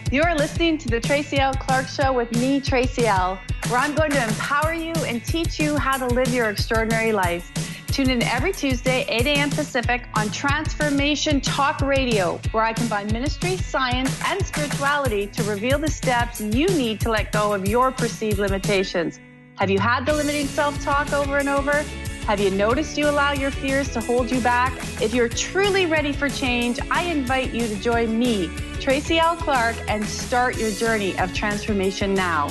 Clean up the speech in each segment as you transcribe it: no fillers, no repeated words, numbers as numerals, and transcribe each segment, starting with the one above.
You are listening to the Tracy L. Clark Show with me, Tracy L., where I'm going to empower you and teach you how to live your extraordinary life. Tune in every Tuesday, 8 a.m. Pacific on Transformation Talk Radio, where I combine ministry, science, and spirituality to reveal the steps you need to let go of your perceived limitations. Have you had the limiting self-talk over and over? Have you noticed you allow your fears to hold you back? If you're truly ready for change, I invite you to join me, Tracy L. Clark, and start your journey of transformation now.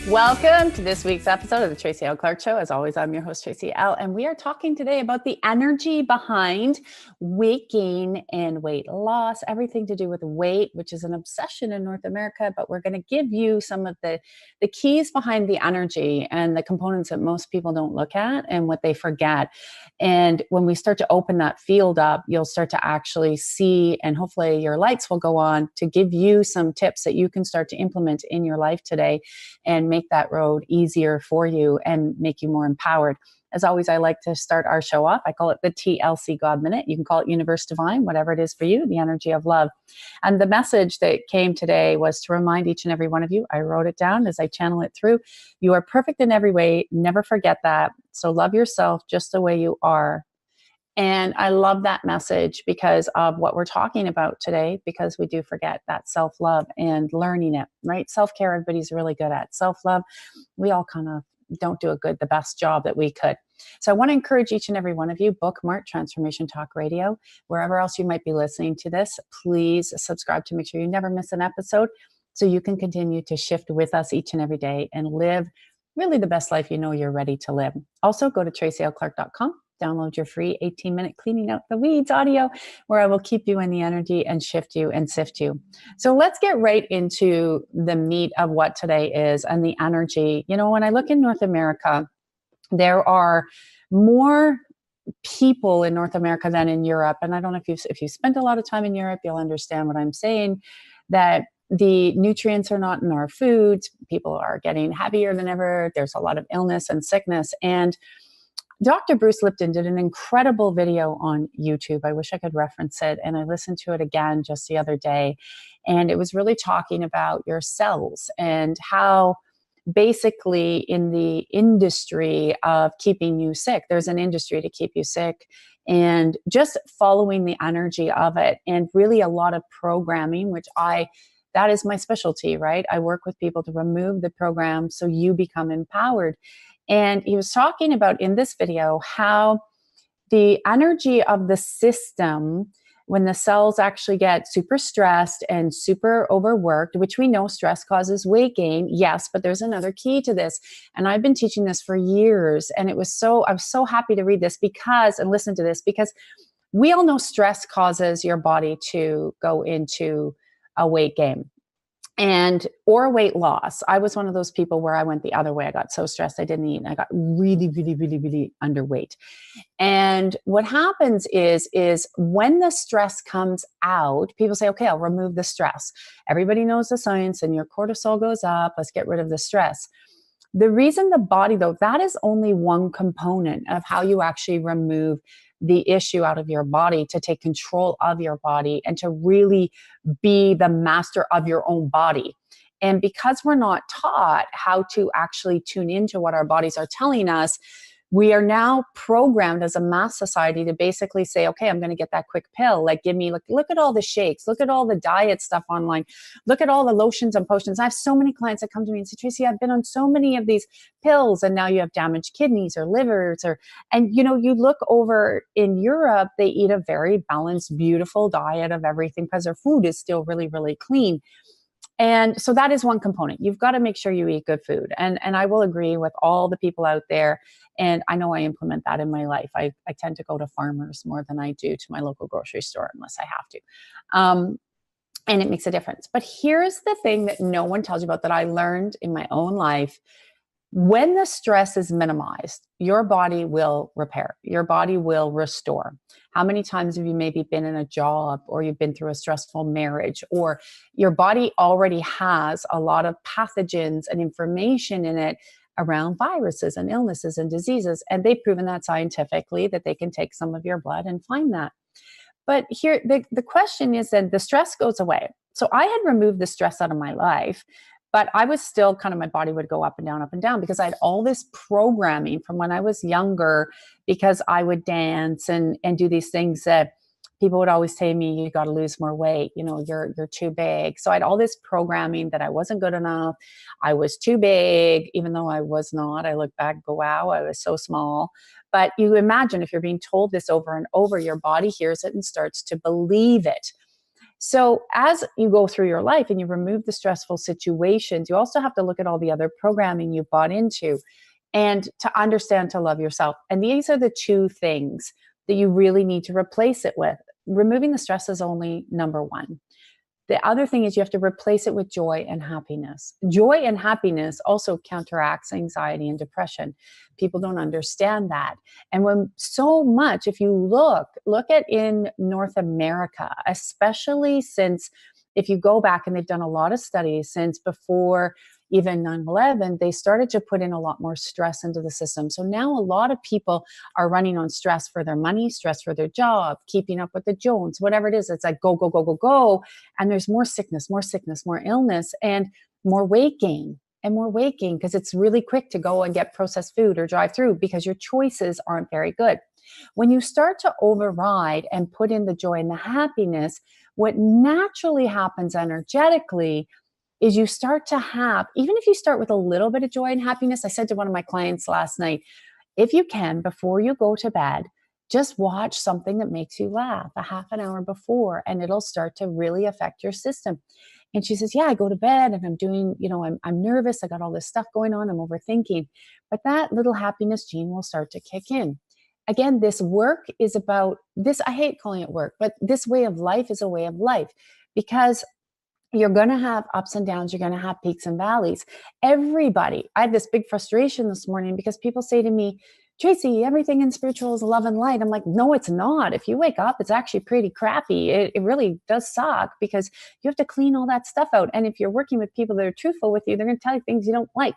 Welcome to this week's episode of the Tracy L. Clark Show. As always, I'm your host, Tracy L. And we are talking today about the energy behind weight gain and weight loss, everything to do with weight, which is an obsession in North America. But we're going to give you some of the keys behind the energy and the components that most people don't look at and what they forget. And when we start to open that field up, you'll start to actually see, and hopefully your lights will go on to give you some tips that you can start to implement in your life today and make that road easier for you and make you more empowered. As always, I like to start our show off. I call it the TLC God Minute. You can call it Universe Divine, whatever it is for you, the energy of love. And the message that came today was to remind each and every one of you, I wrote it down as I channel it through. You are perfect in every way. Never forget that. So love yourself just the way you are. And I love that message because of what we're talking about today, because we do forget that self-love and learning it, right? Self-care, everybody's really good at. Self-love, we all kind of don't do the best job that we could. So I want to encourage each and every one of you, bookmark Transformation Talk Radio, wherever else you might be listening to this. Please subscribe to make sure you never miss an episode so you can continue to shift with us each and every day and live really the best life you know you're ready to live. Also, go to tracylclark.com. Download your free 18-minute Cleaning Out the Weeds audio, where I will keep you in the energy and shift you and sift you. So let's get right into the meat of what today is and the energy. You know, when I look in North America, there are more people in North America than in Europe. And I don't know if you spent a lot of time in Europe, you'll understand what I'm saying, that the nutrients are not in our foods. People are getting heavier than ever. There's a lot of illness and sickness. And Dr. Bruce Lipton did an incredible video on YouTube. I wish I could reference it. And I listened to it again just the other day. And it was really talking about your cells and how basically in the industry of keeping you sick, there's an industry to keep you sick, and just following the energy of it, and really a lot of programming, that is my specialty, right? I work with people to remove the program so you become empowered. And he was talking about in this video how the energy of the system, when the cells actually get super stressed and super overworked, which we know stress causes weight gain. Yes, but there's another key to this. And I've been teaching this for years. And I was so happy to read this and listen to this, because we all know stress causes your body to go into a weight gain or weight loss. I was one of those people where I went the other way. I got so stressed I didn't eat, and I got really, really, really, really underweight. And what happens is when the stress comes out, people say, okay, I'll remove the stress. Everybody knows the science, and your cortisol goes up. Let's get rid of the stress. The reason the body, though, that is only one component of how you actually remove the issue out of your body, to take control of your body and to really be the master of your own body. And because we're not taught how to actually tune into what our bodies are telling us, we are now programmed as a mass society to basically say, okay, I'm going to get that quick pill. Like, look at all the shakes, look at all the diet stuff online, look at all the lotions and potions. I have so many clients that come to me and say, Tracy, I've been on so many of these pills, and now you have damaged kidneys or livers, and you look over in Europe, they eat a very balanced, beautiful diet of everything because their food is still really, really clean. And so that is one component. You've got to make sure you eat good food. And I will agree with all the people out there. And I know I implement that in my life. I tend to go to farmers more than I do to my local grocery store, unless I have to. And it makes a difference. But here's the thing that no one tells you about, that I learned in my own life. When the stress is minimized, your body will repair. Your body will restore. How many times have you maybe been in a job, or you've been through a stressful marriage, or your body already has a lot of pathogens and information in it around viruses and illnesses and diseases. And they've proven that scientifically, that they can take some of your blood and find that. But here, the question is that the stress goes away. So I had removed the stress out of my life, but I was still kind of, my body would go up and down because I had all this programming from when I was younger, because I would dance and do these things that people would always say to me, you got to lose more weight. You're too big. So I had all this programming that I wasn't good enough. I was too big, even though I was not. I look back, go, wow, I was so small. But you imagine if you're being told this over and over, your body hears it and starts to believe it. So as you go through your life and you remove the stressful situations, you also have to look at all the other programming you bought into and to understand to love yourself. And these are the two things that you really need to replace it with. Removing the stress is only number one. The other thing is you have to replace it with joy and happiness. Joy and happiness also counteracts anxiety and depression. People don't understand that. And when so much, if you look at in North America, especially since, if you go back, and they've done a lot of studies since before even 9/11, they started to put in a lot more stress into the system. So now a lot of people are running on stress for their money, stress for their job, keeping up with the Jones, whatever it is. It's like go, go, go, go, go. And there's more sickness, more illness, and more weight gain. And more weight gain because it's really quick to go and get processed food or drive through because your choices aren't very good. When you start to override and put in the joy and the happiness, what naturally happens energetically is you start to have, even if you start with a little bit of joy and happiness. I said to one of my clients last night, if you can, before you go to bed, just watch something that makes you laugh a half an hour before, and it'll start to really affect your system. And she says, yeah, I go to bed and I'm doing, I'm nervous. I got all this stuff going on. I'm overthinking. But that little happiness gene will start to kick in. Again, this work is about this. I hate calling it work, but this way of life is a way of life, because you're going to have ups and downs. You're going to have peaks and valleys. Everybody, I had this big frustration this morning because people say to me, Tracy, everything in spiritual is love and light. I'm like, no, it's not. If you wake up, it's actually pretty crappy. It really does suck because you have to clean all that stuff out. And if you're working with people that are truthful with you, they're going to tell you things you don't like.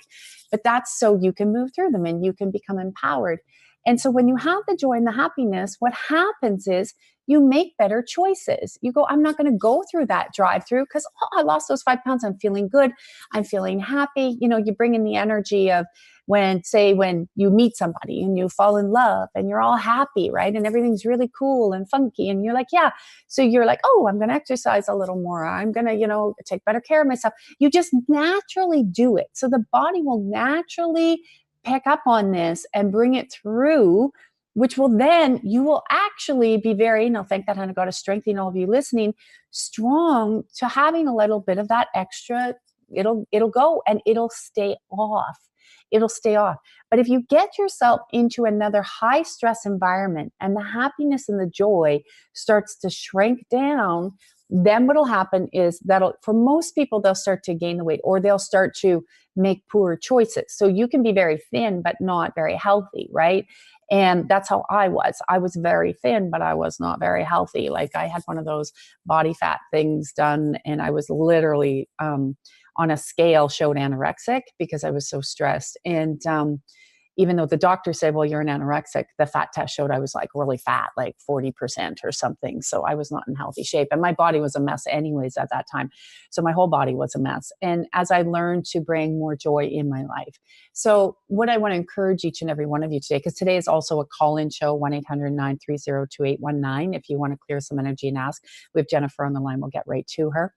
But that's so you can move through them and you can become empowered. And so when you have the joy and the happiness, what happens is you make better choices. You go, I'm not going to go through that drive through because I lost those 5 pounds. I'm feeling good. I'm feeling happy. You bring in the energy of when you meet somebody and you fall in love and you're all happy, right? And everything's really cool and funky. And you're like, yeah. So you're like, oh, I'm going to exercise a little more. I'm going to, take better care of myself. You just naturally do it. So the body will naturally pick up on this and bring it through, which will then, you will actually be very, thank that hand of God is strengthening all of you listening, strong to having a little bit of that extra. It'll go and it'll stay off. It'll stay off. But if you get yourself into another high stress environment and the happiness and the joy starts to shrink down, then what'll happen is for most people, they'll start to gain the weight or they'll start to make poor choices. So you can be very thin, but not very healthy, right? And that's how I was. I was very thin, but I was not very healthy. Like I had one of those body fat things done, and I was literally on a scale showed anorexic because I was so stressed. And even though the doctor said, well, you're an anorexic, the fat test showed I was like really fat, like 40% or something. So I was not in healthy shape. And my body was a mess anyways at that time. So my whole body was a mess. And as I learned to bring more joy in my life. So what I want to encourage each and every one of you today, because today is also a call-in show, 1-800-930-2819. If you want to clear some energy and ask, we have Jennifer on the line. We'll get right to her.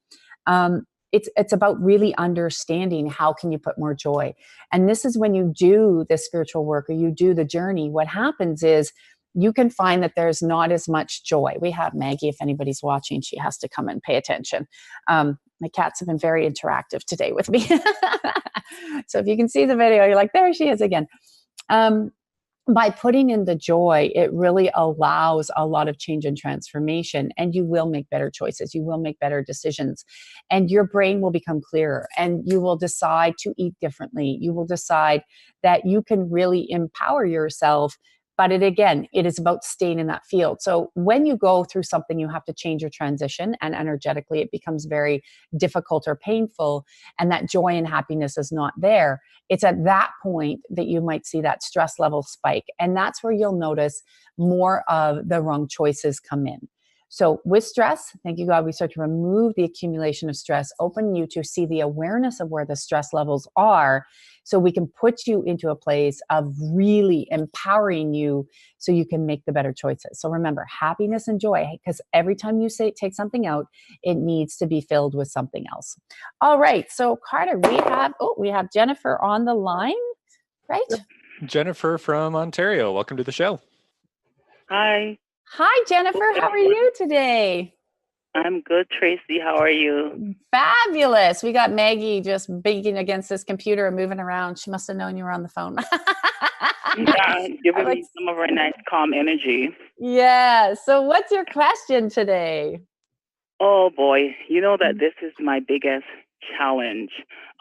It's about really understanding how can you put more joy. And this is when you do the spiritual work or you do the journey, what happens is you can find that there's not as much joy. We have Maggie, if anybody's watching, she has to come and pay attention. My cats have been very interactive today with me. So if you can see the video, you're like, there she is again. By putting in the joy, it really allows a lot of change and transformation, and you will make better choices. You will make better decisions, and your brain will become clearer, and you will decide to eat differently. You will decide that you can really empower yourself But again, it is about staying in that field. So when you go through something, you have to change your transition, and energetically it becomes very difficult or painful, and that joy and happiness is not there. It's at that point that you might see that stress level spike. And that's where you'll notice more of the wrong choices come in. So with stress, thank you, God, we start to remove the accumulation of stress, open you to see the awareness of where the stress levels are, so we can put you into a place of really empowering you so you can make the better choices. So remember, happiness and joy, because every time you say take something out, it needs to be filled with something else. All right. So Carter, we have Jennifer on the line, right? Yep. Jennifer from Ontario. Welcome to the show. Hi, Hi, Jennifer. How are you today? I'm good, Tracy. How are you? Fabulous. We got Maggie just beating against this computer and moving around. She must have known you were on the phone. Yeah, I giving like, me some of our nice calm energy. yeah. So what's your question today? Oh boy, you know that this is my biggest challenge.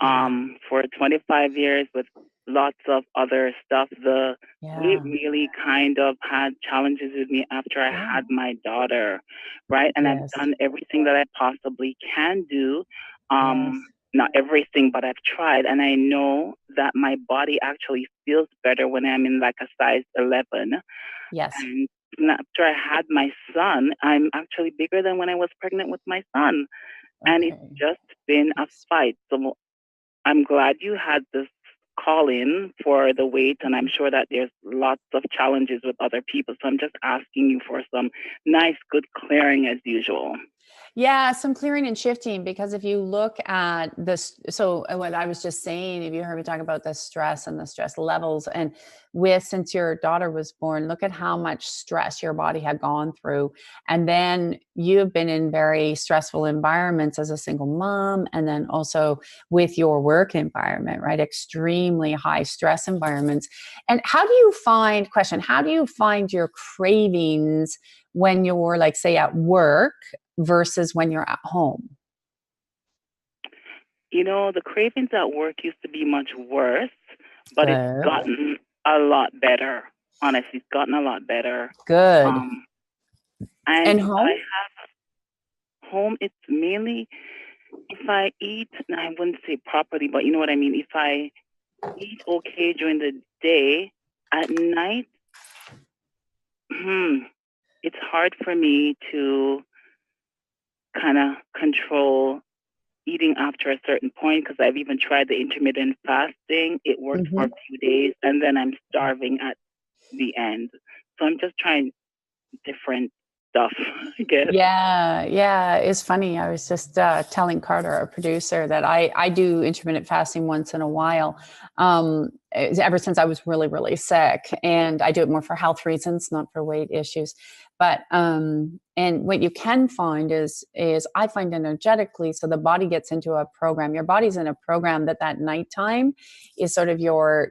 Yeah. For 25 years with lots of other stuff, the weight Yeah. really kind of had challenges with me after I Yeah. had my daughter, right? And I've Yes. done everything that I possibly can do. Yes. Not everything, but I've tried, and I know that my body actually feels better when I'm in like a size 11. Yes. And after I had my son, I'm actually bigger than when I was pregnant with my son. And it's Okay. just been a fight. So I'm glad you had this call in for the weight, and I'm sure that there's lots of challenges with other people. So I'm just asking you for some nice, good clearing as usual. Yeah, some clearing and shifting, because if you look at this, so what I was just saying, if you heard me talk about the stress and the stress levels, and since your daughter was born, look at how much stress your body had gone through. And then you've been in very stressful environments as a single mom, and then also with your work environment, right? Extremely high stress environments. And how do you find your cravings when you're, like, say, at work versus when you're at home? You know, the cravings at work used to be much worse, but it's Good. gotten a lot better. Honestly, it's gotten a lot better. Good. Um, and And home? I have home, it's mainly if I eat, I wouldn't say properly, but you know what I mean. If I eat okay during the day, at night, it's hard for me to kind of control eating after a certain point because I've even tried the intermittent fasting. It worked for a Mhm. few days, and then I'm starving at the end. So I'm just trying different stuff, I guess. Yeah, yeah, it's funny. I was just telling Carter, our producer, that I do intermittent fasting once in a while. Ever since I was really, really sick, and I do it more for health reasons, not for weight issues. But and what you can find is I find energetically, so the body gets into a program. Your body's in a program that nighttime is sort of your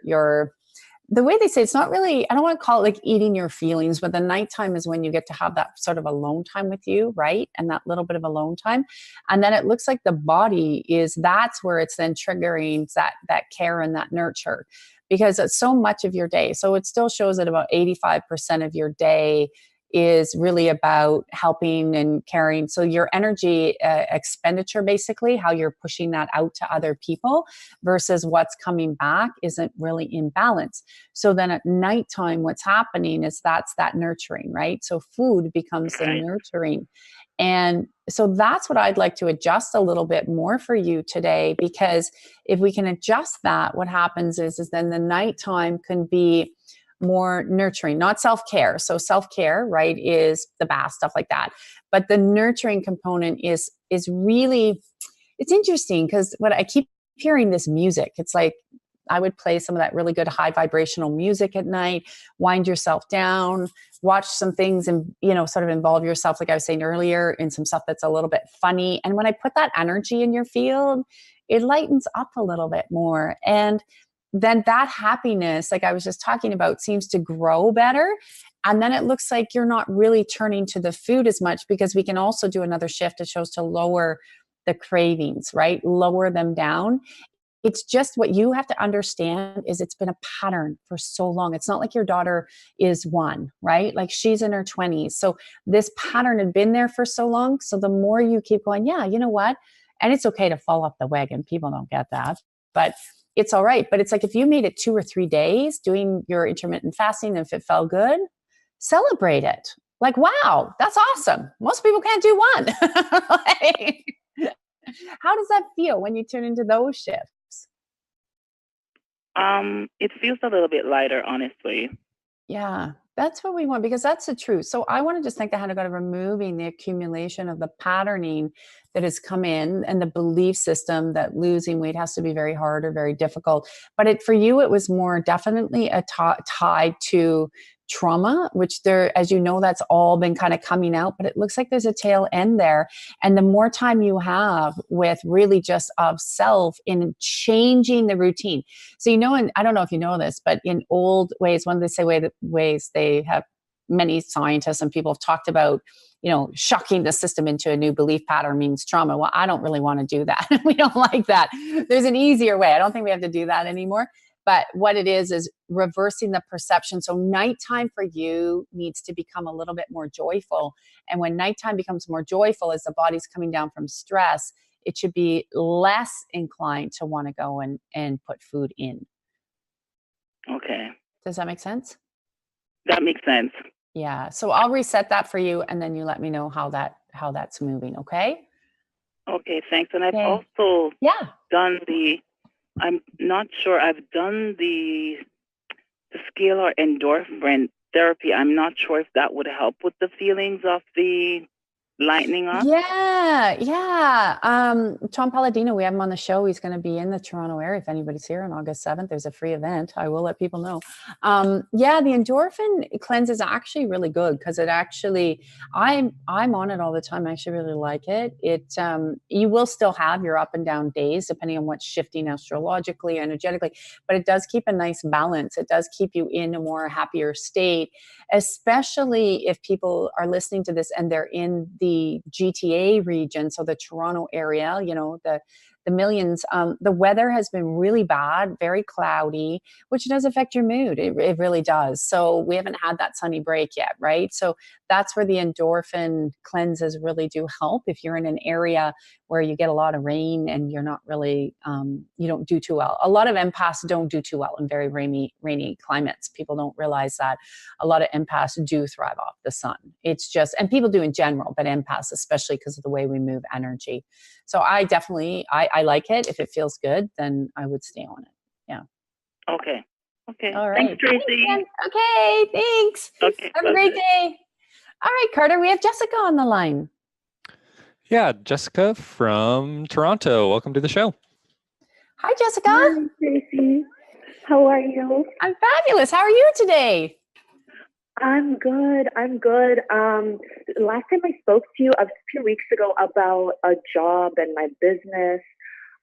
the way they say, it's not really, I don't want to call it like eating your feelings, but the nighttime is when you get to have that sort of alone time with you, right? And that little bit of alone time. And then it looks like the body that's where it's then triggering that care and that nurture, because it's so much of your day. So it still shows that about 85% of your day is really about helping and caring. So your energy expenditure, basically, how you're pushing that out to other people versus what's coming back, isn't really in balance. So then at nighttime, what's happening is that's that nurturing, right? So food becomes the Right. nurturing. And so that's what I'd like to adjust a little bit more for you today, because if we can adjust that, what happens is then the nighttime can be more nurturing, not self-care. So self-care, right, is the bath, stuff like that. But the nurturing component is really, it's interesting because what I keep hearing this music, it's like I would play some of that really good high vibrational music at night, wind yourself down, watch some things, and sort of involve yourself, like I was saying earlier, in some stuff that's a little bit funny. And when I put that energy in your field, it lightens up a little bit more. And then that happiness, like I was just talking about, seems to grow better. And then it looks like you're not really turning to the food as much, because we can also do another shift that shows to lower the cravings, right? Lower them down. It's just what you have to understand is it's been a pattern for so long. It's not like your daughter is one, right? Like she's in her 20s. So this pattern had been there for so long. So the more you keep going, yeah, you know what? And it's okay to fall off the wagon. People don't get that, but it's all right. But it's like if you made it 2 or 3 days doing your intermittent fasting, and if it felt good, celebrate it. Like, wow, that's awesome. Most people can't do one. Like, how does that feel when you turn into those shifts? It feels a little bit lighter, honestly. Yeah, that's what we want because that's the truth. So I want to just thank the hand of God of removing the accumulation of the patterning that has come in and the belief system that losing weight has to be very hard or very difficult. But for you, it was more definitely tied to trauma, which there, as you know, that's all been kind of coming out, but it looks like there's a tail end there. And the more time you have with really just of self in changing the routine. So, and I don't know if you know this, but in old ways, one of the ways they have many scientists and people have talked about, shocking the system into a new belief pattern means trauma. Well, I don't really want to do that. We don't like that. There's an easier way. I don't think we have to do that anymore. But what it is reversing the perception. So nighttime for you needs to become a little bit more joyful. And when nighttime becomes more joyful, as the body's coming down from stress, it should be less inclined to want to go and put food in. Okay. Does that make sense? That makes sense. Yeah. So I'll reset that for you and then you let me know how that's moving. Okay. Okay, thanks. And I've Okay. also done I'm not sure, I've done the scalar endorphin therapy. I'm not sure if that would help with the feelings of the lightening up. Yeah. Tom Palladino, we have him on the show. He's going to be in the Toronto area. If anybody's here on August 7th, there's a free event. I will let people know. The endorphin cleanse is actually really good because it actually, I'm on it all the time. I actually really like it. You will still have your up and down days depending on what's shifting astrologically, energetically, but it does keep a nice balance. It does keep you in a more happier state, especially if people are listening to this and they're in the GTA region, so the Toronto area, the millions. The weather has been really bad, very cloudy, which does affect your mood. It really does. So we haven't had that sunny break yet, right? So that's where the endorphin cleanses really do help. If you're in an area where you get a lot of rain and you're not really, you don't do too well. A lot of empaths don't do too well in very rainy climates. People don't realize that a lot of empaths do thrive off the sun. It's just, and people do in general, but empaths, especially because of the way we move energy. So I definitely, I like it. If it feels good, then I would stay on it. Yeah. Okay. All right. Thanks, Tracy. Thanks, okay. Thanks. Okay. Have a great day. All right, Carter, we have Jessica on the line. Yeah, Jessica from Toronto. Welcome to the show. Hi, Jessica. Hi, Tracy. How are you? I'm fabulous. How are you today? I'm good. Last time I spoke to you a few weeks ago about a job and my business.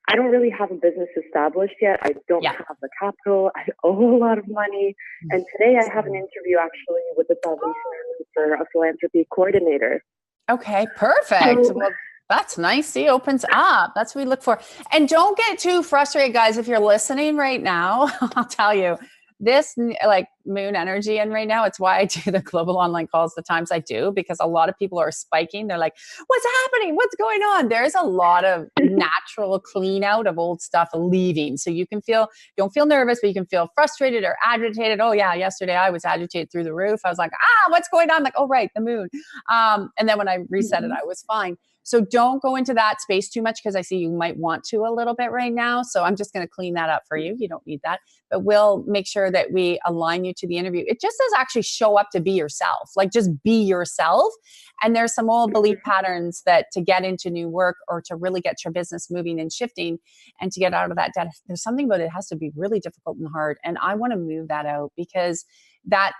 I don't really have a business established yet. I don't have the capital. I owe a lot of money. And today I have an interview actually with the Salvation Army for a philanthropy coordinator. Okay, perfect. Well, that's nice. See, opens up. That's what we look for. And don't get too frustrated, guys. If you're listening right now, I'll tell you, this like moon energy and right now, it's why I do the global online calls the times I do, because a lot of people are spiking. They're like, what's happening? What's going on? There's a lot of natural clean out of old stuff leaving. So you can don't feel nervous, but you can feel frustrated or agitated. Oh yeah, yesterday I was agitated through the roof. I was like, what's going on? I'm like, oh right, the moon. And then when I reset it, I was fine. So don't go into that space too much because I see you might want to a little bit right now. So I'm just going to clean that up for you. You don't need that. But we'll make sure that we align you to the interview. It just says actually show up to be yourself. Like just be yourself. And there's some old belief patterns that to get into new work or to really get your business moving and shifting and to get out of that debt, there's something about it has to be really difficult and hard. And I want to move that out because that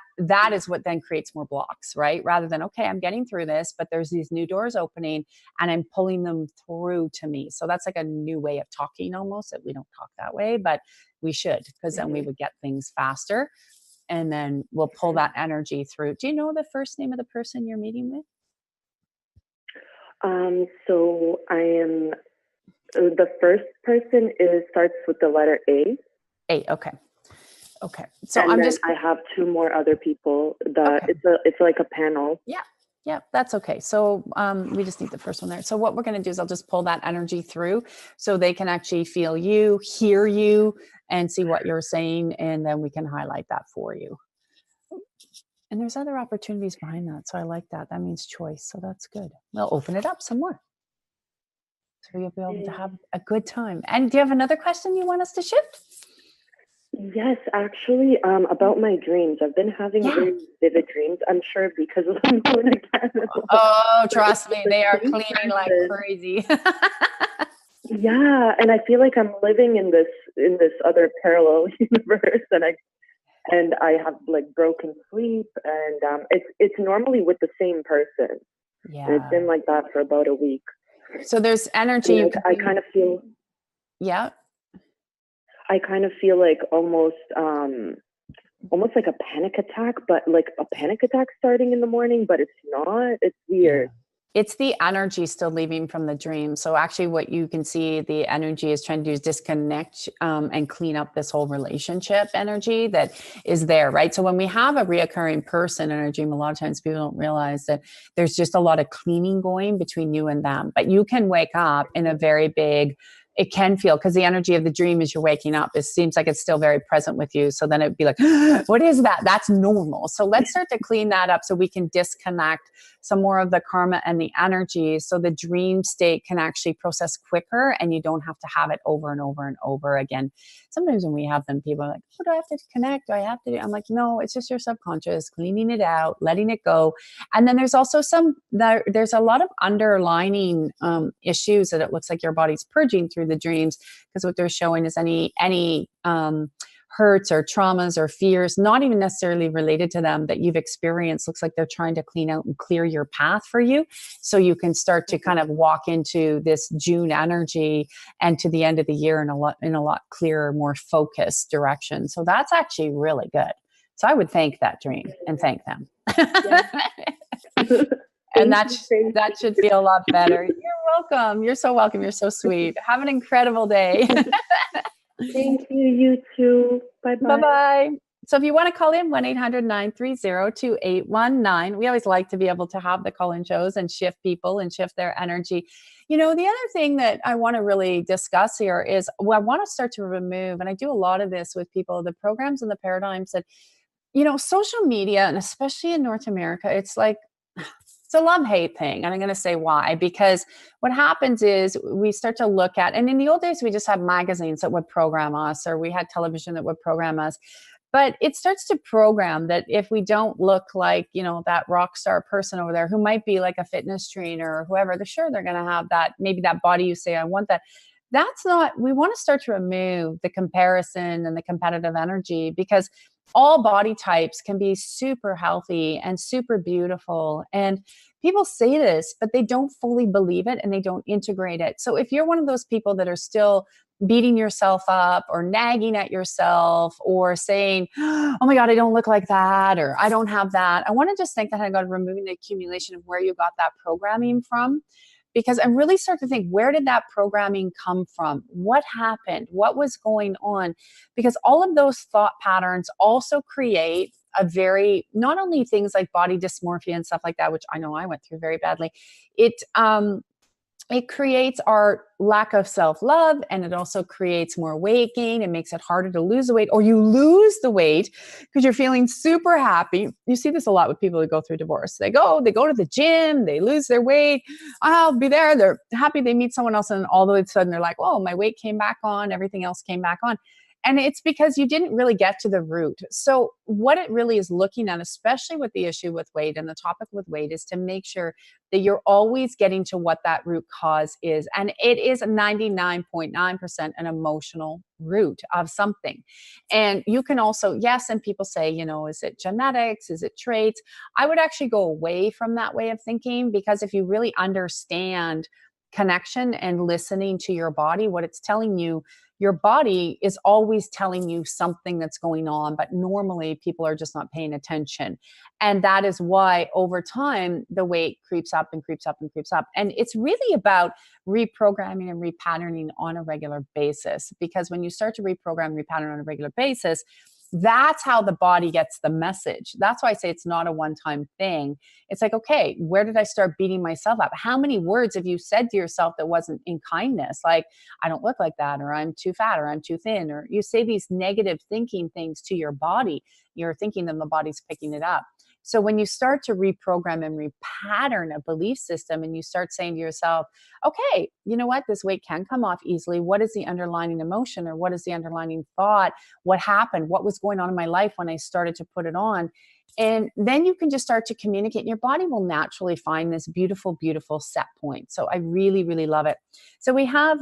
is what then creates more blocks, right? Rather than, okay, I'm getting through this, but there's these new doors opening and I'm pulling them through to me. So that's like a new way of talking almost, that we don't talk that way, but we should, because then we would get things faster and then we'll pull that energy through. Do you know the first name of the person you're meeting with? So I am The first person starts with the letter A. A. Okay. Okay. So And I'm then just. I have two more other people. Okay. It's like a panel. Yeah. Yeah, that's okay. So we just need the first one there. So what we're going to do is I'll just pull that energy through so they can actually feel you, hear you, and see what you're saying. And then we can highlight that for you. And there's other opportunities behind that. So I like that. That means choice. So that's good. We'll open it up some more. So you'll be able to have a good time. And do you have another question you want us to shift? Yes, actually, about my dreams. I've been having very vivid dreams. I'm sure because of the moon again. Oh, trust me, they are cleaning like crazy. Yeah, and I feel like I'm living in this other parallel universe, and I have like broken sleep, and it's normally with the same person. Yeah, and it's been like that for about a week. So there's energy. I kind of feel. Yeah. I kind of feel like almost like a panic attack, but like a panic attack starting in the morning, but it's not. It's weird. Yeah. It's the energy still leaving from the dream. So actually what you can see the energy is trying to do is disconnect and clean up this whole relationship energy that is there, right? So when we have a reoccurring person in our dream, a lot of times people don't realize that there's just a lot of cleaning going between you and them. But you can wake up in a very big, it can feel, because the energy of the dream as you're waking up, it seems like it's still very present with you. So then it'd be like, what is that? That's normal. So let's start to clean that up so we can disconnect some more of the karma and the energy so the dream state can actually process quicker and you don't have to have it over and over and over again. Sometimes when we have them, people are like, oh, do I have to connect? Do I have to do? I'm like, no, it's just your subconscious cleaning it out, letting it go. And then there's also there's a lot of underlining issues that it looks like your body's purging through the dreams, because what they're showing is any hurts or traumas or fears, not even necessarily related to them, that you've experienced. Looks like they're trying to clean out and clear your path for you so you can start to kind of walk into this June energy and to the end of the year in a lot clearer, more focused direction. So that's actually really good. So I would thank that dream and thank them. And that should feel a lot better. You're welcome. You're so welcome. You're so sweet. Have an incredible day. Thank you. You too. Bye-bye. Bye-bye. So if you want to call in, 1-800-930-2819. We always like to be able to have the call-in shows and shift people and shift their energy. You know, the other thing that I want to really discuss here is, I want to start to remove, and I do a lot of this with people, the programs and the paradigms that, social media, and especially in North America, it's like, it's a love-hate thing. And I'm going to say why. Because what happens is we start to look at, and in the old days, we just had magazines that would program us, or we had television that would program us. But it starts to program that if we don't look like, that rock star person over there who might be like a fitness trainer or whoever, they're going to have that, maybe that body you say, I want that. That's not, we want to start to remove the comparison and the competitive energy, because all body types can be super healthy and super beautiful. And people say this, but they don't fully believe it and they don't integrate it. So if you're one of those people that are still beating yourself up or nagging at yourself or saying, oh my God, I don't look like that, or I don't have that, I want to just think that I got removing the accumulation of where you got that programming from. Because I'm really starting to think, where did that programming come from? What happened? What was going on? Because all of those thought patterns also create not only things like body dysmorphia and stuff like that, which I know I went through very badly. It creates our lack of self-love, and it also creates more weight gain. It makes it harder to lose the weight, or you lose the weight because you're feeling super happy. You see this a lot with people who go through divorce. They go to the gym, they lose their weight. I'll be there. They're happy they meet someone else, and all of a sudden they're like, oh, my weight came back on, everything else came back on. And it's because you didn't really get to the root. So what it really is looking at, especially with the issue with weight and the topic with weight, is to make sure that you're always getting to what that root cause is. And it is 99.9% an emotional root of something. And you can also, yes, and people say, is it genetics? Is it traits? I would actually go away from that way of thinking, because if you really understand connection and listening to your body, what it's telling you, your body is always telling you something that's going on, but normally people are just not paying attention. And that is why over time, the weight creeps up and creeps up and creeps up. And it's really about reprogramming and repatterning on a regular basis. Because when you start to reprogram, repattern on a regular basis, that's how the body gets the message. That's why I say it's not a one-time thing. It's like, okay, where did I start beating myself up? How many words have you said to yourself that wasn't in kindness? Like, I don't look like that, or I'm too fat, or I'm too thin, or you say these negative thinking things to your body. You're thinking them, the body's picking it up. So when you start to reprogram and repattern a belief system, and you start saying to yourself, okay, you know what, this weight can come off easily. What is the underlying emotion, or what is the underlying thought? What happened? What was going on in my life when I started to put it on? And then you can just start to communicate, and your body will naturally find this beautiful, beautiful set point. So I really, really love it. So we have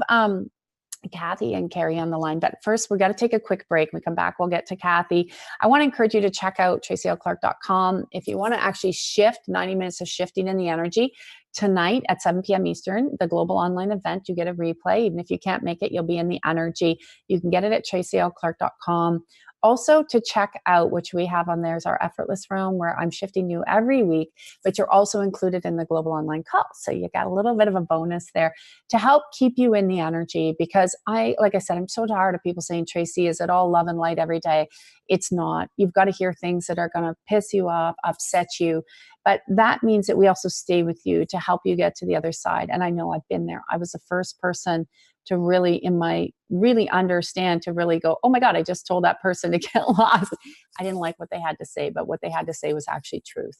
Kathy and Carrie on the line. But first, we've got to take a quick break. When we come back, we'll get to Kathy. I want to encourage you to check out tracylclark.com. If you want to actually shift 90 minutes of shifting in the energy tonight at 7 p.m. Eastern, the global online event, you get a replay. Even if you can't make it, you'll be in the energy. You can get it at tracylclark.com. Also, to check out, which we have on there, is our effortless realm, where I'm shifting you every week, but you're also included in the global online call. So you got a little bit of a bonus there to help keep you in the energy. Because like I said, I'm so tired of people saying, Tracy, is it all love and light every day? It's not. You've got to hear things that are going to piss you off, upset you. But that means that we also stay with you to help you get to the other side. And I know I've been there. I was the first person to really understand, to really go, oh my God, I just told that person to get lost. I didn't like what they had to say, but what they had to say was actually truth.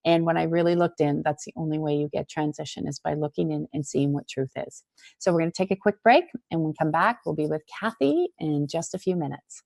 And when I really looked in, that's the only way you get transition, is by looking in and seeing what truth is. So we're going to take a quick break, and when we come back, we'll be with Kathy in just a few minutes.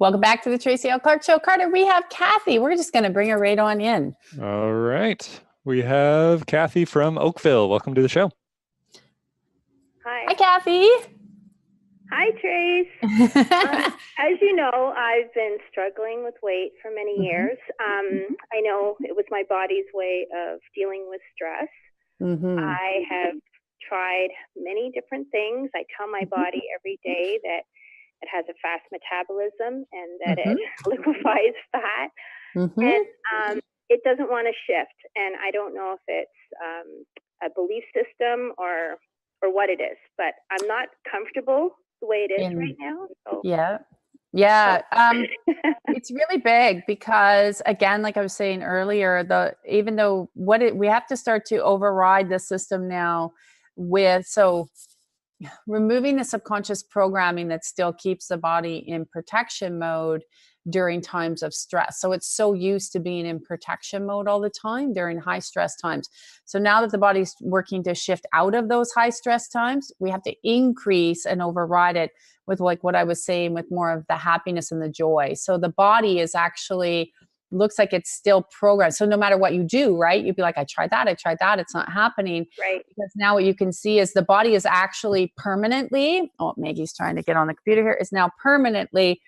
Welcome back to the Tracy L. Clark Show. Carter, we have Kathy. We're just going to bring her right on in. All right. We have Kathy from Oakville. Welcome to the show. Hi, Kathy. Hi, Trace. As you know, I've been struggling with weight for many years. I know it was my body's way of dealing with stress. I have tried many different things. I tell my body every day that it has a fast metabolism and that it liquefies fat. And it doesn't want to shift. And I don't know if it's a belief system or what it is, but I'm not comfortable the way it is right now. So. It's really big because, again, like I was saying earlier, even though we have to start to override the system now with removing the subconscious programming that still keeps the body in protection mode during times of stress. So it's so used to being in protection mode all the time during high stress times. So now that the body's working to shift out of those high stress times, we have to increase and override it with, like what I was saying, with more of the happiness and the joy. So the body is actually looks like it's still programmed. So no matter what you do, right, you'd be like, I tried that, it's not happening. Right. Because now what you can see is the body is actually permanently, Maggie's trying to get on the computer here, is now permanently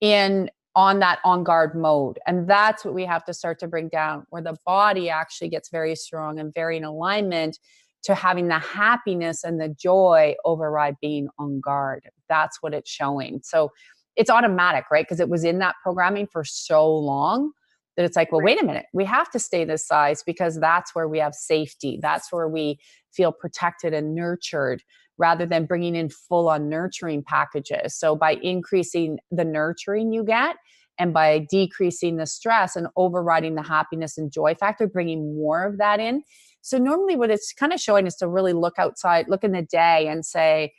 on that on guard mode. And that's what we have to start to bring down, where the body actually gets very strong and very in alignment to having the happiness and the joy override being on guard. That's what it's showing. So it's automatic, right? Because it was in that programming for so long that it's like, well, wait a minute, we have to stay this size because that's where we have safety. That's where we feel protected and nurtured, rather than bringing in full on nurturing packages. So by increasing the nurturing you get and by decreasing the stress and overriding the happiness and joy factor, bringing more of that in. So normally what it's kind of showing is to really look outside, look in the day and say,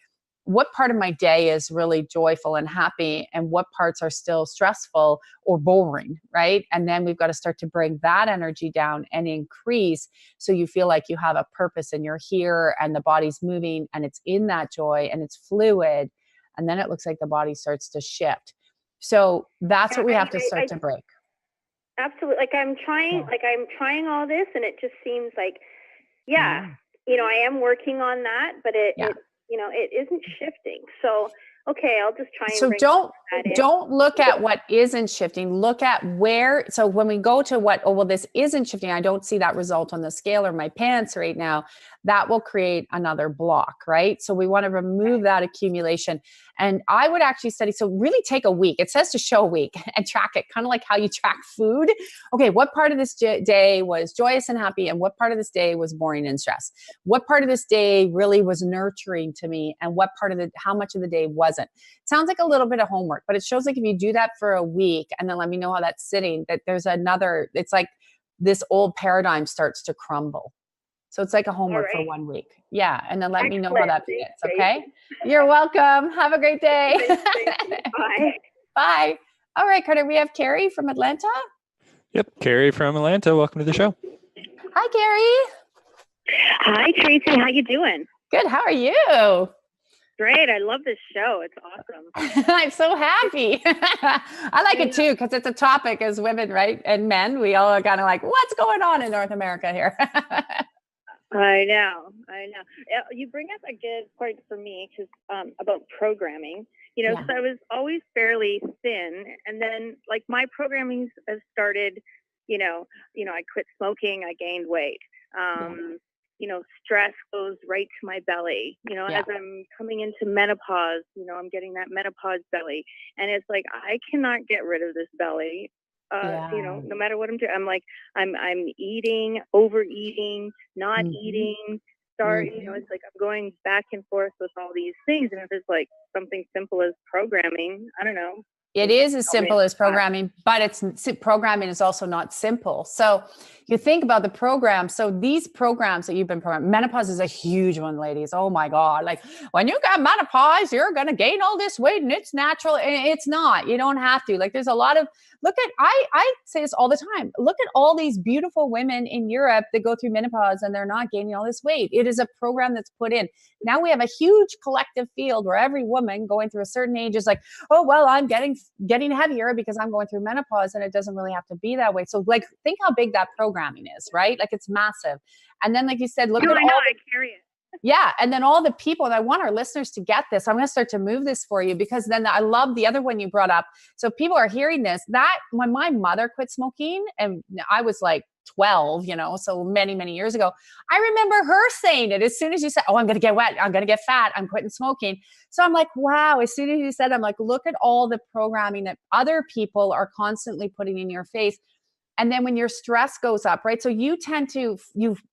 what part of my day is really joyful and happy and what parts are still stressful or boring, right? And then we've got to start to bring that energy down and increase so you feel like you have a purpose and you're here and the body's moving and it's in that joy and it's fluid. And then it looks like the body starts to shift. So that's what we have to start to break. Absolutely. Like I'm trying all this and it just seems like, I am working on that, but it isn't shifting. So, okay, I'll just try and so don't look at what isn't shifting. Look at where, so when we go to this isn't shifting, I don't see that result on the scale or my pants right now, that will create another block, right? So we want to remove that accumulation. And I would actually study, so really take a week. It says to show a week and track it, kind of like how you track food. Okay, what part of this day was joyous and happy? And what part of this day was boring and stressed? What part of this day really was nurturing to me? And what part of how much of the day wasn't? It sounds like a little bit of homework, but it shows like if you do that for a week and then let me know how that's sitting, that there's it's like this old paradigm starts to crumble. So it's like a homework for 1 week. Yeah. And then let me know how that fits. Okay. You're welcome. Have a great day. Bye. Bye. All right, Carter, we have Carrie from Atlanta. Yep. Carrie from Atlanta. Welcome to the show. Hi, Carrie. Hi, Tracy. How you doing? Good. How are you? Great. I love this show. It's awesome. I'm so happy. I like it too, because it's a topic as women, right? And men, we all are kind of like, what's going on in North America here? I know. You bring up a good point for me about programming, because I was always fairly thin. And then like my programming has started, I quit smoking, I gained weight. Stress goes right to my belly, as I'm coming into menopause, I'm getting that menopause belly. And it's like, I cannot get rid of this belly. No matter what I'm doing, I'm like, I'm eating, overeating, not eating, it's like I'm going back and forth with all these things. And if it's like something simple as programming, I don't know. It is as simple as programming, but programming is also not simple. So you think about the program. So these programs that you've been programming, menopause is a huge one, ladies. Oh my God. Like when you got menopause, you're going to gain all this weight and it's natural. And it's not, you don't have to. Like there's a lot of, I say this all the time. Look at all these beautiful women in Europe that go through menopause and they're not gaining all this weight. It is a program that's put in. Now we have a huge collective field where every woman going through a certain age is like, oh, well, I'm getting getting heavier because I'm going through menopause, and it doesn't really have to be that way. So like, think how big that programming is, right? Like, it's massive. And then, like you said, look at all I carry it. Yeah. And then all the people, and I want our listeners to get this. I'm going to start to move this for you, because then I love the other one you brought up. So people are hearing this, that when my mother quit smoking, and I was like 12, so many, many years ago, I remember her saying it as soon as you said, oh, I'm going to get wet, I'm going to get fat, I'm quitting smoking. So I'm like, wow, as soon as you said, I'm like, look at all the programming that other people are constantly putting in your face. And then when your stress goes up, right? So you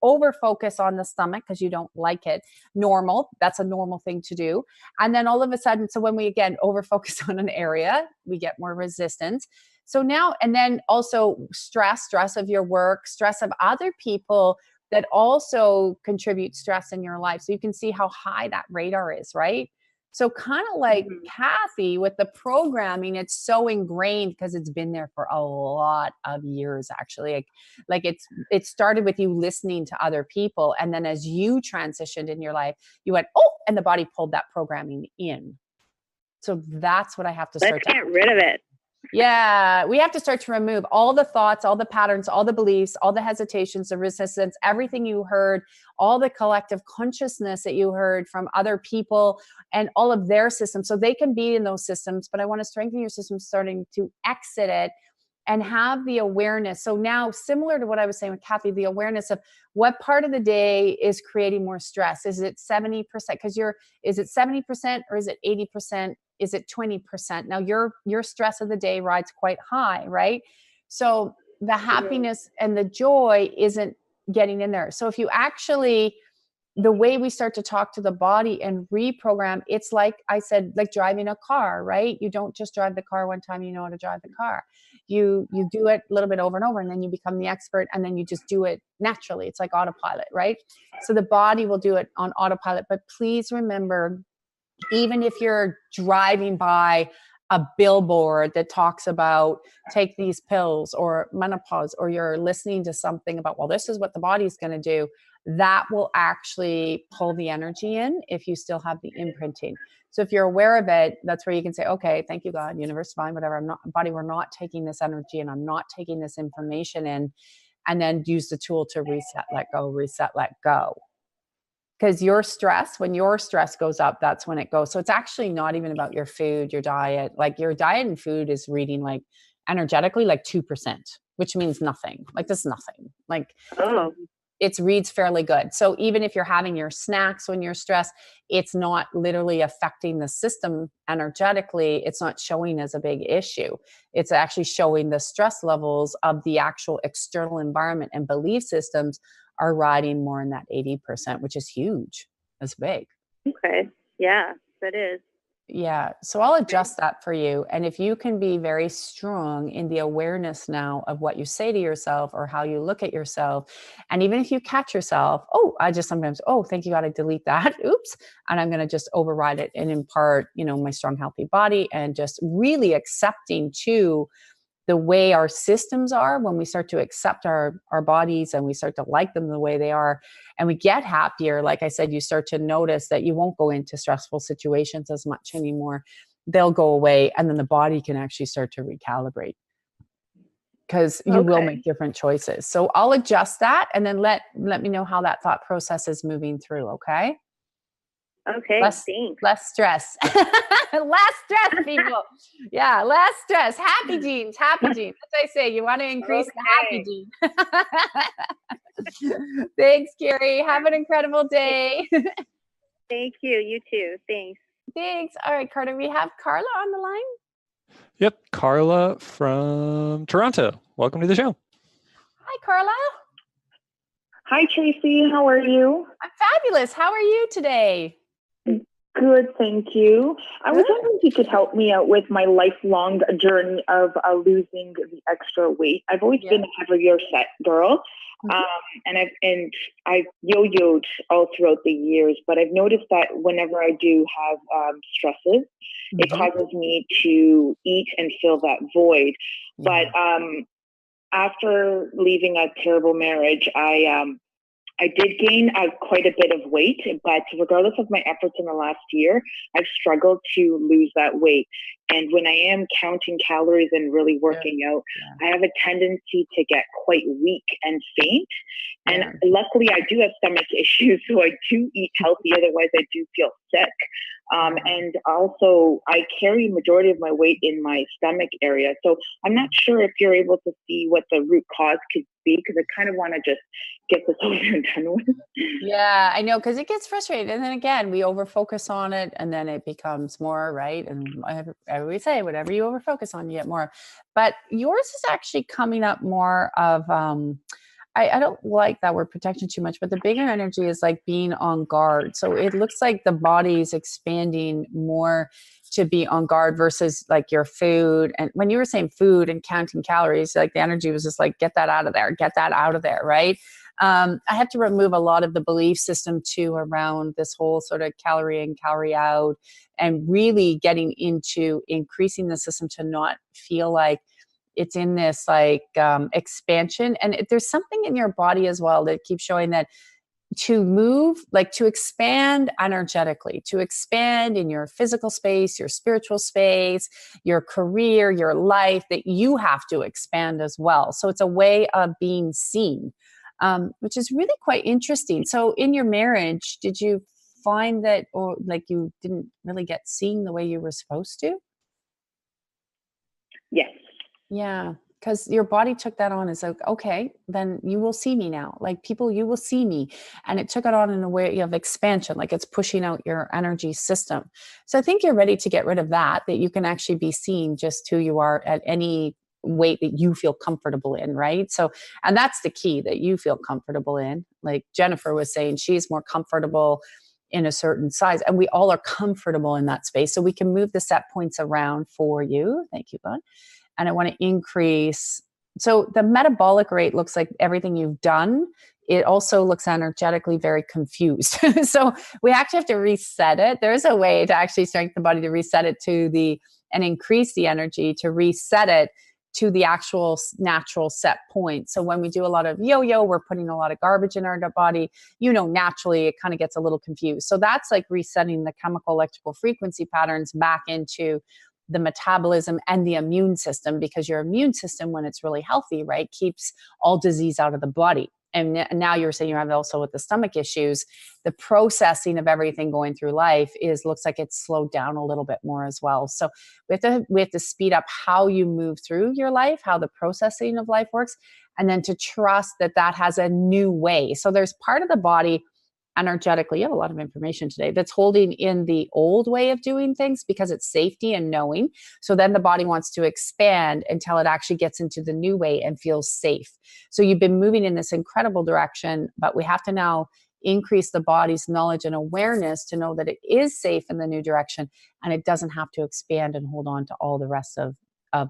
over focus on the stomach because you don't like it. Normal. That's a normal thing to do. And then all of a sudden, so when we again over focus on an area, we get more resistance. So now, and then also stress of your work, stress of other people that also contribute stress in your life. So you can see how high that radar is, right? So kind of like Kathy with the programming, it's so ingrained because it's been there for a lot of years, actually. Like it started with you listening to other people. And then as you transitioned in your life, you went, oh, and the body pulled that programming in. So that's what I have to start to get rid of it. Yeah, we have to start to remove all the thoughts, all the patterns, all the beliefs, all the hesitations, the resistance, everything you heard, all the collective consciousness that you heard from other people and all of their systems. So they can be in those systems, but I want to strengthen your system, starting to exit it and have the awareness. So now, similar to what I was saying with Kathy, the awareness of what part of the day is creating more stress. Is it 70%? Because is it 70% or is it 80%? Is it 20%? Now your stress of the day rides quite high, right? So the happiness and the joy isn't getting in there. So if you actually, the way we start to talk to the body and reprogram, it's like I said, like driving a car, right? You don't just drive the car one time, you know how to drive the car. You do it a little bit over and over, and then you become the expert, and then you just do it naturally. It's like autopilot, right? So the body will do it on autopilot. But please remember, even if you're driving by a billboard that talks about take these pills or menopause, or you're listening to something about, well, this is what the body's going to do, that will actually pull the energy in if you still have the imprinting. So if you're aware of it, that's where you can say, okay, thank you, God, universe, fine, whatever. Body, we're not taking this energy and I'm not taking this information in, and then use the tool to reset, let go. Because when your stress goes up, that's when it goes. So it's actually not even about your food, your diet. Like your diet and food is reading like energetically like 2%, which means nothing. Like that's nothing. Like it reads fairly good. So even if you're having your snacks when you're stressed, it's not literally affecting the system energetically. It's not showing as a big issue. It's actually showing the stress levels of the actual external environment and belief systems are riding more in that 80%, which is huge. That's big. Okay. Yeah, that is. Yeah. So I'll adjust that for you. And if you can be very strong in the awareness now of what you say to yourself or how you look at yourself. And even if you catch yourself, I just sometimes, thank you, God, I delete that. Oops. And I'm going to just override it and impart, my strong, healthy body, and just really accepting too the way our systems are. When we start to accept our bodies and we start to like them the way they are, and we get happier, like I said, you start to notice that you won't go into stressful situations as much anymore. They'll go away, and then the body can actually start to recalibrate, because you will make different choices. So I'll adjust that, and then let me know how that thought process is moving through. Okay. Okay, thanks. Less stress. Less stress, people. Yeah, less stress. Happy genes. As I say, you want to increase the happy gene. Thanks, Carrie. Have an incredible day. Thank you. You too. Thanks. Thanks. All right, Carter, we have Carla on the line. Yep, Carla from Toronto. Welcome to the show. Hi, Carla. Hi, Tracy. How are you? I'm fabulous. How are you today? Good, thank you. I was wondering if you could help me out with my lifelong journey of losing the extra weight. I've always been a heavier set girl, and I've yo-yoed all throughout the years. But I've noticed that whenever I do have stresses, it causes me to eat and fill that void. But after leaving a terrible marriage, I did gain quite a bit of weight, but regardless of my efforts in the last year, I've struggled to lose that weight. And when I am counting calories and really working out, I have a tendency to get quite weak and faint. And luckily I do have stomach issues, so I do eat healthy. Otherwise I do feel sick. And also I carry majority of my weight in my stomach area. So I'm not sure if you're able to see what the root cause could be, because I kind of want to just get this over and done with. Yeah, I know, because it gets frustrating. And then again, we overfocus on it and then it becomes more, right? And I always say, whatever you overfocus on, you get more. But yours is actually coming up more of, I don't like that word protection too much, but the bigger energy is like being on guard. So it looks like the body's expanding more to be on guard versus like your food. And when you were saying food and counting calories, like the energy was just like, get that out of there, get that out of there, right? I had to remove a lot of the belief system too around this whole sort of calorie in, calorie out, and really getting into increasing the system to not feel like it's in this like expansion. And there's something in your body as well that keeps showing that to move, like to expand energetically, to expand in your physical space, your spiritual space, your career, your life, that you have to expand as well. So it's a way of being seen, which is really quite interesting. So in your marriage, did you find that, or like you didn't really get seen the way you were supposed to? Yes. Yeah, because your body took that on as like, okay, then you will see me now. Like people, you will see me. And it took it on in a way of expansion, like it's pushing out your energy system. So I think you're ready to get rid of that you can actually be seen just who you are at any weight that you feel comfortable in, right? So, and that's the key, that you feel comfortable in. Like Jennifer was saying, she's more comfortable in a certain size, and we all are comfortable in that space. So we can move the set points around for you. Thank you, Bud. And I want to increase. So the metabolic rate looks like everything you've done. It also looks energetically very confused. So we actually have to reset it. There's a way to actually strengthen the body to reset it and increase the energy to reset it to the actual natural set point. So when we do a lot of yo-yo, we're putting a lot of garbage in our body, naturally it kind of gets a little confused. So that's like resetting the chemical electrical frequency patterns back into the metabolism and the immune system, because your immune system, when it's really healthy, right, keeps all disease out of the body. And now you're saying you have also with the stomach issues, the processing of everything going through life looks like it's slowed down a little bit more as well. So we have to speed up how you move through your life, how the processing of life works, and then to trust that has a new way. So there's part of the body energetically, you have a lot of information today, that's holding in the old way of doing things because it's safety and knowing. So then the body wants to expand until it actually gets into the new way and feels safe. So you've been moving in this incredible direction, but we have to now increase the body's knowledge and awareness to know that it is safe in the new direction, and it doesn't have to expand and hold on to all the rest of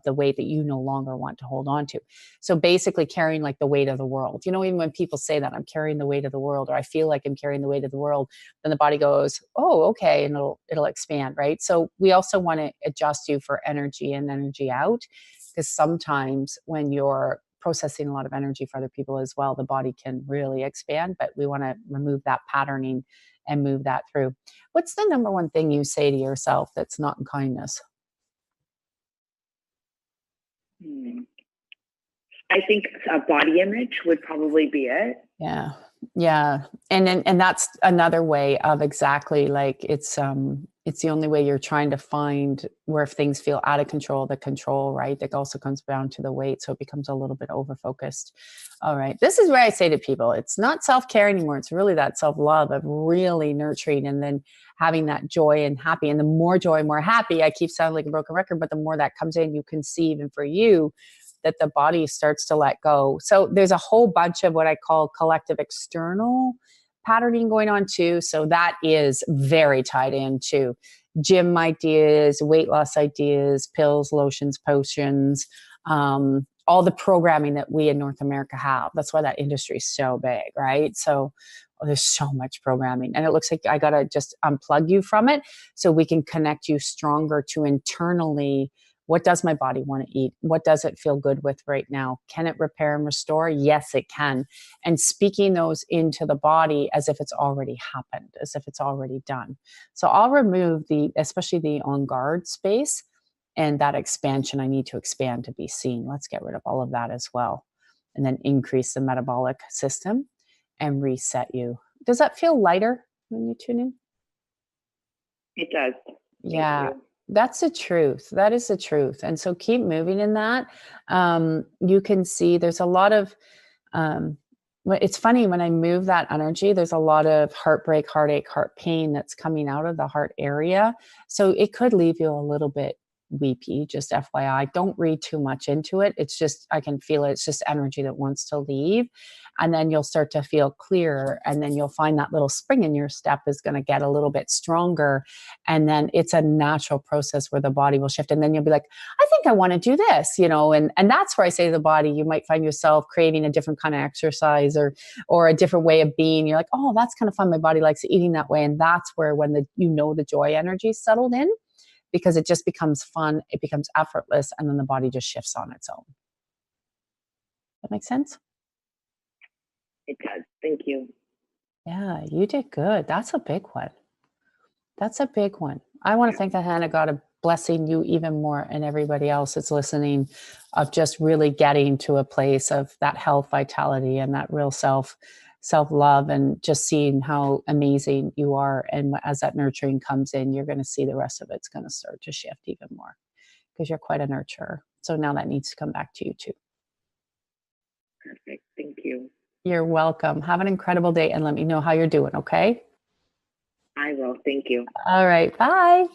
the weight that you no longer want to hold on to. So basically carrying like the weight of the world. Even when people say that I'm carrying the weight of the world, or I feel like I'm carrying the weight of the world, then the body goes, oh, okay. And it'll expand, right? So we also want to adjust you for energy in, energy out, because sometimes when you're processing a lot of energy for other people as well, the body can really expand, but we want to remove that patterning and move that through. What's the number one thing you say to yourself that's not in kindness? I think a body image would probably be it. Yeah. Yeah. And that's another way of exactly like it's the only way you're trying to find where if things feel out of control, the control, right? That also comes down to the weight. So it becomes a little bit over focused. All right. This is where I say to people, it's not self-care anymore. It's really that self-love of really nurturing and then having that joy and happy. And the more joy, more happy, I keep sounding like a broken record, but the more that comes in, you conceive. And for you, that the body starts to let go. So there's a whole bunch of what I call collective external patterning going on too. So that is very tied into gym ideas, weight loss ideas, pills, lotions, potions, all the programming that we in North America have. That's why that industry is so big, right? So there's so much programming, and it looks like I got to just unplug you from it so we can connect you stronger to internally. What does my body want to eat? What does it feel good with right now? Can it repair and restore? Yes, it can. And speaking those into the body as if it's already happened, as if it's already done. So I'll remove especially the on guard space. And that expansion, I need to expand to be seen. Let's get rid of all of that as well. And then increase the metabolic system and reset you. Does that feel lighter when you tune in? It does. Yeah, that's the truth. That is the truth. And so keep moving in that. You can see there's a lot of, it's funny when I move that energy, there's a lot of heartbreak, heartache, heart pain that's coming out of the heart area. So it could leave you a little bit weepy, just FYI. Don't read too much into it. It's just, I can feel it. It's just energy that wants to leave. And then you'll start to feel clearer. And then you'll find that little spring in your step is going to get a little bit stronger. And then it's a natural process where the body will shift. And then you'll be like, I think I want to do this, and that's where I say to the body, you might find yourself creating a different kind of exercise or a different way of being. You're like, oh, that's kind of fun. My body likes eating that way. And that's where when the joy energy settled in, because it just becomes fun, it becomes effortless, and then the body just shifts on its own. That makes sense? It does. Thank you. Yeah, you did good. That's a big one. I want to thank the hand of God blessing you even more and everybody else that's listening, of just really getting to a place of that health, vitality, and that real self-love, and just seeing how amazing you are. And as that nurturing comes in, you're going to see the rest of it's going to start to shift even more, because you're quite a nurturer. So now that needs to come back to you too. Perfect. Thank you. You're welcome. Have an incredible day and let me know how you're doing, okay? I will. Thank you. All right. Bye.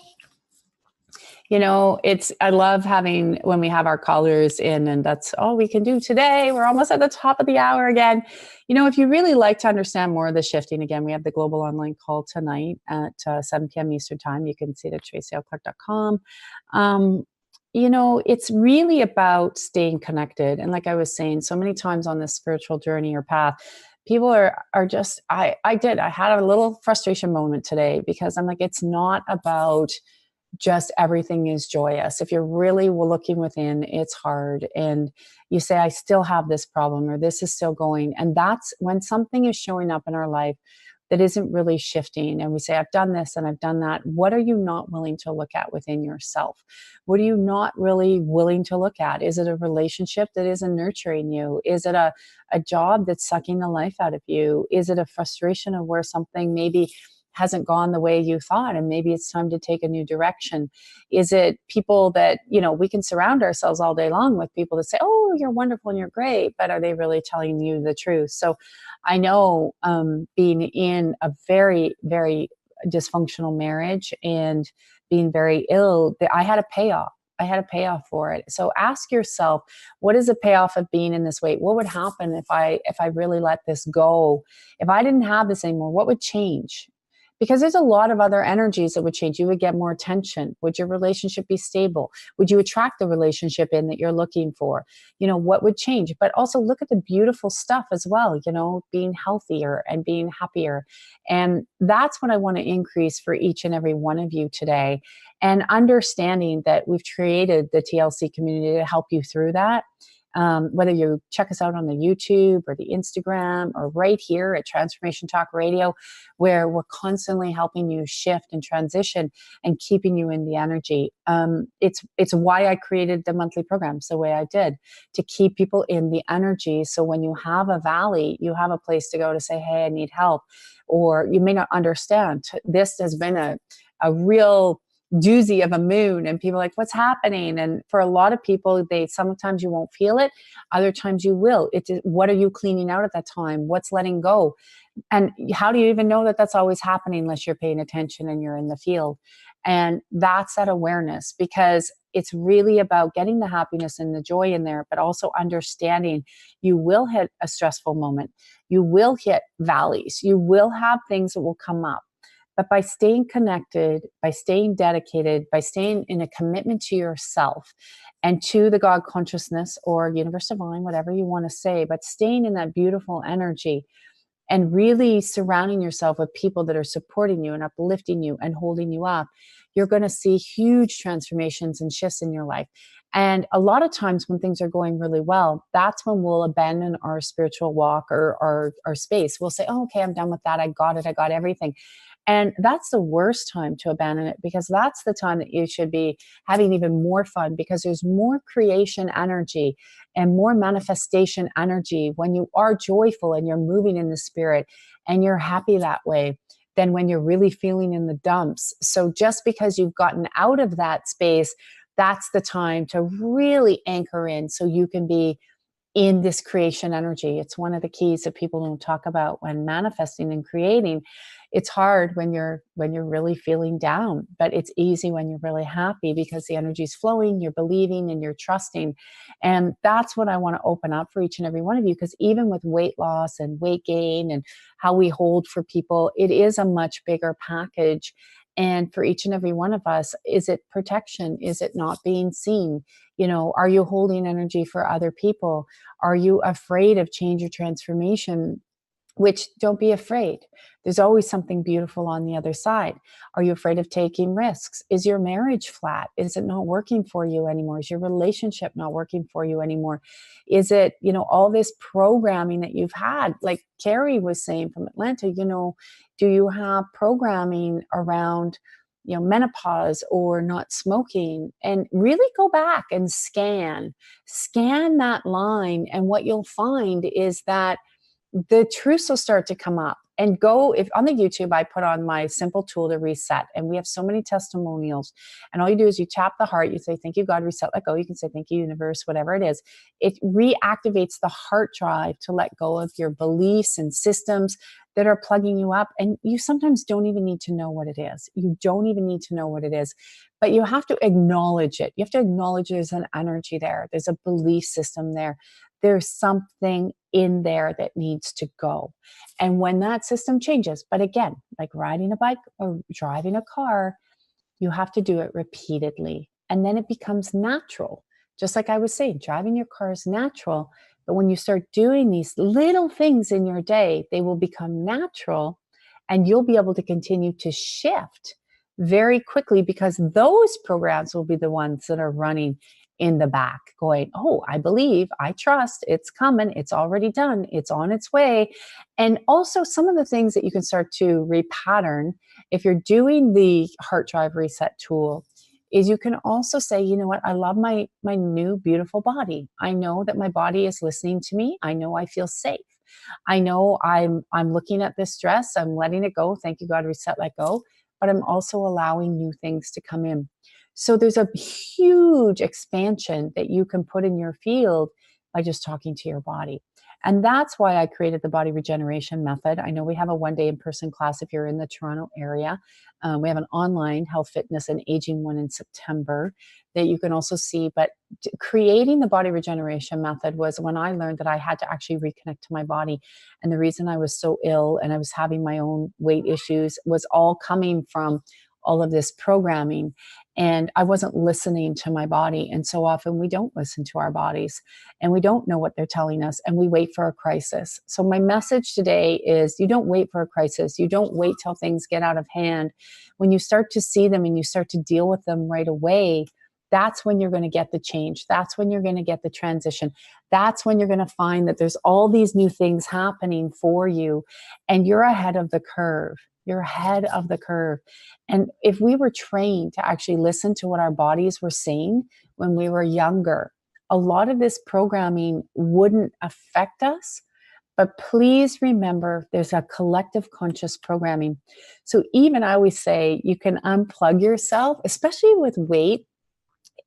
I love having when we have our callers in, and that's all we can do today. We're almost at the top of the hour again. If you really like to understand more of the shifting, again, we have the global online call tonight at 7 p.m. Eastern time. You can see it at tracylclark.com. It's really about staying connected. And like I was saying, so many times on this spiritual journey or path, people are just, I had a little frustration moment today, because I'm like, it's not about just everything is joyous. If you're really looking within, it's hard. And you say, I still have this problem, or this is still going. And that's when something is showing up in our life that isn't really shifting. And we say, I've done this and I've done that. What are you not willing to look at within yourself? What are you not really willing to look at? Is it a relationship that isn't nurturing you? Is it a job that's sucking the life out of you? Is it a frustration of where something maybe hasn't gone the way you thought, and maybe it's time to take a new direction? Is it people that, we can surround ourselves all day long with people that say, oh, you're wonderful and you're great, but are they really telling you the truth? So I know being in a very, very dysfunctional marriage and being very ill, that I had a payoff. For it. So ask yourself, what is the payoff of being in this weight? What would happen if I really let this go? If I didn't have this anymore, what would change? Because there's a lot of other energies that would change. You would get more attention. Would your relationship be stable? Would you attract the relationship in that you're looking for? What would change? But also look at the beautiful stuff as well, being healthier and being happier. And that's what I want to increase for each and every one of you today. And understanding that we've created the TLC community to help you through that. Whether you check us out on the YouTube or the Instagram, or right here at Transformation Talk Radio, where we're constantly helping you shift and transition and keeping you in the energy. It's why I created the monthly programs the way I did, to keep people in the energy. So when you have a valley, you have a place to go to say, hey, I need help. Or you may not understand. This has been a real doozy of a moon, and people are like, what's happening? And for a lot of people, sometimes you won't feel it, other times you will. What are you cleaning out at that time? What's letting go? And how do you even know that that's always happening unless you're paying attention and you're in the field? And that's that awareness, because it's really about getting the happiness and the joy in there, but also understanding you will hit a stressful moment. You will hit valleys. You will have things that will come up. But by staying connected, by staying dedicated, by staying in a commitment to yourself and to the God consciousness or universe divine, whatever you want to say, but staying in that beautiful energy and really surrounding yourself with people that are supporting you and uplifting you and holding you up, you're going to see huge transformations and shifts in your life. And a lot of times when things are going really well, that's when we'll abandon our spiritual walk or our space. We'll say, oh, okay, I'm done with that. I got it. I got everything. And that's the worst time to abandon it, because that's the time that you should be having even more fun, because there's more creation energy and more manifestation energy when you are joyful and you're moving in the spirit and you're happy that way than when you're really feeling in the dumps. So just because you've gotten out of that space, that's the time to really anchor in so you can be in this creation energy. It's one of the keys that people don't talk about when manifesting and creating. It's hard when you're really feeling down, but it's easy when you're really happy, because the energy is flowing, you're believing and you're trusting. And that's what I want to open up for each and every one of you, because even with weight loss and weight gain and how we hold for people, it is a much bigger package. And for each and every one of us, is it protection? Is it not being seen? Are you holding energy for other people? Are you afraid of change or transformation? Which, don't be afraid. There's always something beautiful on the other side. Are you afraid of taking risks? Is your marriage flat? Is it not working for you anymore? Is your relationship not working for you anymore? Is it, all this programming that you've had? Like Carrie was saying from Atlanta, do you have programming around menopause or not smoking? And really go back and scan that line. And what you'll find is that the truths will start to come up. And go, if on the YouTube, I put on my simple tool to reset, and we have so many testimonials. And all you do is you tap the heart, you say, thank you, God, reset, let go. You can say, thank you, universe, whatever it is. It reactivates the heart drive to let go of your beliefs and systems that are plugging you up. And you sometimes don't even need to know what it is. You don't even need to know what it is, but you have to acknowledge it. You have to acknowledge there's an energy there. There's a belief system there. There's something in there that needs to go. And when that system changes, but again, like riding a bike or driving a car, you have to do it repeatedly. And then it becomes natural. Just like I was saying, driving your car is natural. But when you start doing these little things in your day, they will become natural, and you'll be able to continue to shift very quickly, because those programs will be the ones that are running in the back going, oh, I believe, I trust, it's coming, it's already done, it's on its way. And also some of the things that you can start to repattern if you're doing the heart drive reset tool is you can also say, you know what, I love my new beautiful body. I know that my body is listening to me. I know I feel safe. I know I'm looking at this stress, I'm letting it go. Thank you, God, reset, let go. But I'm also allowing new things to come in. So there's a huge expansion that you can put in your field by just talking to your body. And that's why I created the body regeneration method. I know we have a one-day in-person class if you're in the Toronto area. We have an online health, fitness, and aging one in September that you can also see. But creating the body regeneration method was when I learned that I had to actually reconnect to my body. And the reason I was so ill and I was having my own weight issues was all coming from all of this programming. And I wasn't listening to my body. And so often we don't listen to our bodies and we don't know what they're telling us, and we wait for a crisis. So my message today is you don't wait for a crisis. You don't wait till things get out of hand. When you start to see them and you start to deal with them right away, that's when you're going to get the change. That's when you're going to get the transition. That's when you're going to find that there's all these new things happening for you, and you're ahead of the curve. You're ahead of the curve. And if we were trained to actually listen to what our bodies were saying when we were younger, a lot of this programming wouldn't affect us. But please remember, there's a collective conscious programming. So even I always say you can unplug yourself, especially with weight,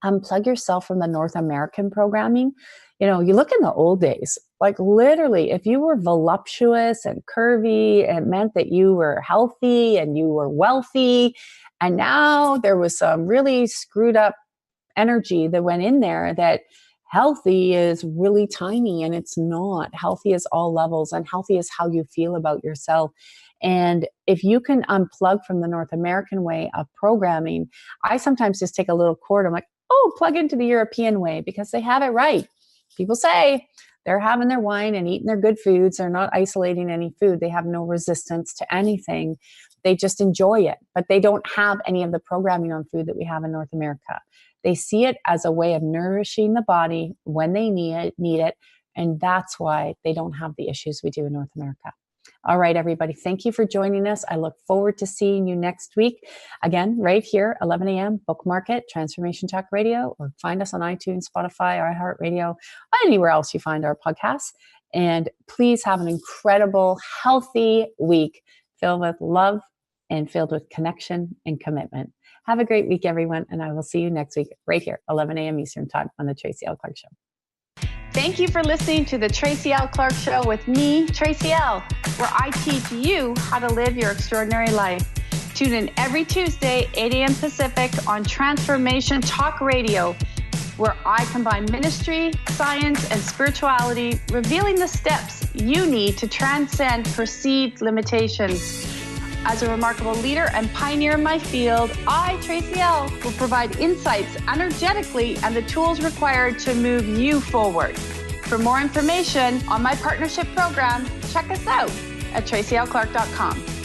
unplug yourself from the North American programming. You look in the old days, like literally, if you were voluptuous and curvy, it meant that you were healthy and you were wealthy. And now there was some really screwed up energy that went in there that healthy is really tiny, and it's not. Healthy is all levels, and healthy is how you feel about yourself. And if you can unplug from the North American way of programming, I sometimes just take a little cord. I'm like, oh, plug into the European way, because they have it right. People say they're having their wine and eating their good foods. They're not isolating any food. They have no resistance to anything. They just enjoy it, but they don't have any of the programming on food that we have in North America. They see it as a way of nourishing the body when they need it. And that's why they don't have the issues we do in North America. All right, everybody. Thank you for joining us. I look forward to seeing you next week. Again, right here, 11 a.m., Bookmark It, Transformation Talk Radio, or find us on iTunes, Spotify, iHeartRadio, anywhere else you find our podcasts. And please have an incredible, healthy week filled with love and filled with connection and commitment. Have a great week, everyone. And I will see you next week right here, 11 a.m. Eastern Time on the Tracy L. Clark Show. Thank you for listening to the Tracy L. Clark Show with me, Tracy L., where I teach you how to live your extraordinary life. Tune in every Tuesday, 8 a.m. Pacific on Transformation Talk Radio, where I combine ministry, science, and spirituality, revealing the steps you need to transcend perceived limitations. As a remarkable leader and pioneer in my field, I, Tracy L., will provide insights energetically and the tools required to move you forward. For more information on my partnership program, check us out at tracylclark.com.